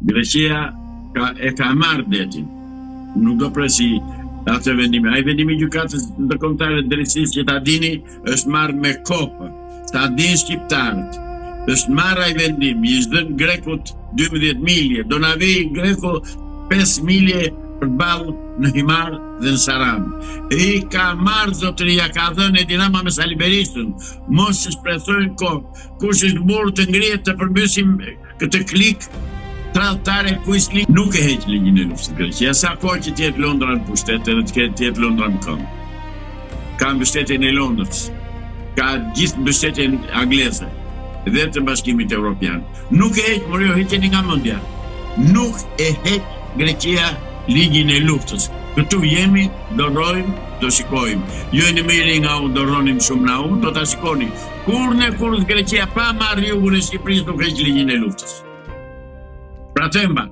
Greqia e ka marrë detin. Nuk do presi atë vendimi. Ai vendimi i gjykatës ndërkombëtare drejtësisë që ta dini është marrë me kopë. Ta dinë shqiptarët. Është marrë ai vendim, i është dhënë Grekut 12 milje, do na vijë Greku 5 milje përballë në Himar dhe në Saran. I ka marrë zotëria, ka dhënë e Dinama me Sali Berishën, mos se shpresojnë kohë. Kush është burr të ngrihet të përmbysim këtë klik tradhtare ku isli nuk e heq ligjin e luftës Greqia. Sa kohë që tjetë Londra në pushtet edhe të tjetë Londra në këmbë. Ka mbështetjen e Londrës, ka gjithë mbështetjen angleze dhe të Bashkimit Evropian. Nuk e heq, por jo heqeni nga mendja. Nuk e heq Greqia ligjin e luftës. Këtu jemi, do rrojmë, do shikojmë. Jo në mirë nga u do rronim shumë na u, do ta shikoni. Kur Greqia pa marrë jugun e Shqipërisë nuk heq ligjin e luftës. Pra temba.